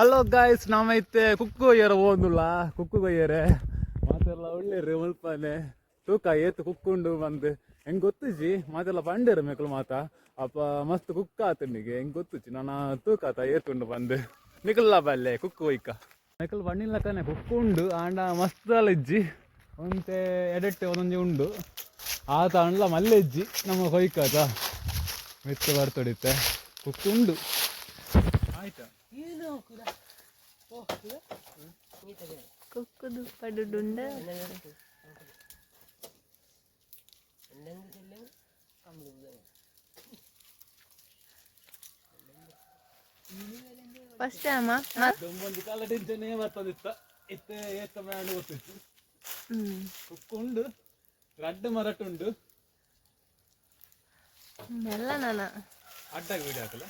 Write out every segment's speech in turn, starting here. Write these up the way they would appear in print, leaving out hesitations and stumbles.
Hello guys, ನಾವೈತೆ ಕುಕ್ಕು ಕೊಯ್ಯರ ಹೋದುಲ್ಲ. ಕುಕ್ಕು ಕೊಯ್ಯರೆ ಮಾತೆಲ್ಲ ಒಳ್ಳೆರು ಮುಲ್ಪನೆ ತೂಕ ಏತು ಕುಕ್ಕೊಂಡು ಬಂದು ಹೆಂಗೆ ಗೊತ್ತುಜಿ ಮಾತೆಲ್ಲ ಬಂಡಿರು ಮೇಕಲು ಮಾತ ಅಪ್ಪ ಮಸ್ತ್ ಕುಕ್ಕ ಆತನಿಗೆ ಹೆಂಗೆ ಗೊತ್ತುಜಿ ನಾನು ತೂಕಾತ ಏತುಂಡು ಬಂದು ನಿಕಲ್ಲ ಬಲ್ಲೆ ಕುಕ್ಕು ಒಯ್ಕ ಮೇಕಲ್ ಬಣ್ಣಿಲ್ಲಕ್ಕನೆ ಕುಕ್ಕು ಆಂಡ ಮಸ್ತ್ ಅಲ್ಲ ಇಜ್ಜಿ ಒಂತೆ ಎಡೆಟ್ಟೆ ಒಂದೊಂದು ಉಂಡು ಆತ ಅಂಡ್ಲ ಮಲ್ಲೆಜ್ಜಿ ನಮ್ಮ ಕೊಯ್ಕಾತ ಮೆತ್ತು ಬರ್ತೊಡಿತೆ ಕುಕ್ಕು ಆಯ್ತಾ ಕುಕ್ಕುದು ಪಡುಂಡ ಫಸ್ಟ್ ಟೈಮ್ ಒಂದು ಕಾಲ ಟೆನ್ಷನ್ ಬರ್ತದಿತ್ತ ಇತ್ತೆ ಏತ ಮ್ಯಾಂಡ್ ಗೊತ್ತಿತ್ತು ಕುಕ್ಕು ರಡ್ಡು ಮರಟುಂಡು ಎಲ್ಲ ನಾನು ಅಡ್ಡಾಗಿ ವಿಡಿಯೋ ಹಾಕಲ್ಲ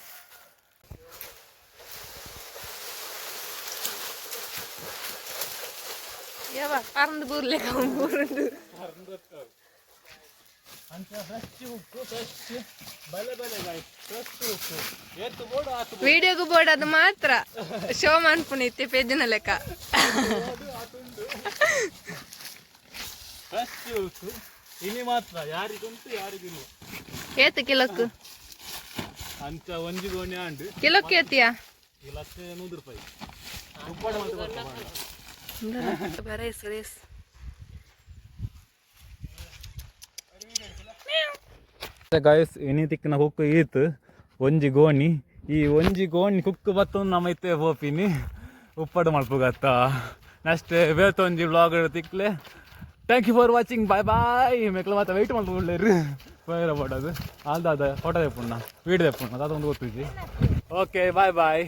ಯಾವ ಪರಂದು ಬೂರ್ಲೆ ಬೂರುಂಡು ವಿಡಿಯೋಗೂ ಬೋರ್ಡ್ ಅದು ಮಾತ್ರ ಶೋ ಮಾಡ್ಪುಣಿತ್ತೆ ಪೇಜಿನ ಲೆಕ್ಕ ಇಲ್ಲಿ ಮಾತ್ರ ಯಾರಿಗುಂಟು ಯಾರಿಗಿಲ್ಲ ಏತು ಕಿಲೋಕ್ಕು ಅಂತ ಒಂಜಿ ಗೋಣಿ ಆಂಡು ಕಿಲೋಕ್ಕೆ ಏತಿಯಾ ಕಿಲೋಕ್ಕೆ 100 ರೂಪಾಯಿ ರೇಸ್ ರೇಸ್ ಗಾಯಸ್ ಇನಿ ತಿಕ್ಕಿನ ಕುಕ್ಕು ಈತು ಒಂಜಿ ಗೋಣಿ ಈ ಒಂಜಿ ಗೋಣಿ ಕುಕ್ಕು ಬತ್ತೊಂದು ನಮ್ಮೈತೆ ಹೋಪಿನಿ ಉಪ್ಪಡು ಮಲ್ಪುಗತ್ತ ನೆಕ್ಸ್ಟ್ ಬೇತೊಂಜಿ ವ್ಲಾಗ್ ತಿಕ್ಲೆ thank you for watching bye bye ಮೇಕ್ಲ ಮತ್ತೆ ವೆಯ್ಟ್ ಮಾಡ್ಕೊಳ್ಳೇರು ಬೇರೆ ಮಾಡೋದು ಅಲ್ದಾದ ಫೋಟೋ ತೆಪ್ಪುಣ್ಣ ವೀಡಿಯೋ ತೆಪ್ಪುಣ್ಣ ಅದೊಂದು ಗೊತ್ತಿದ್ದಿ ಓಕೆ ಬಾಯ್ ಬಾಯ್.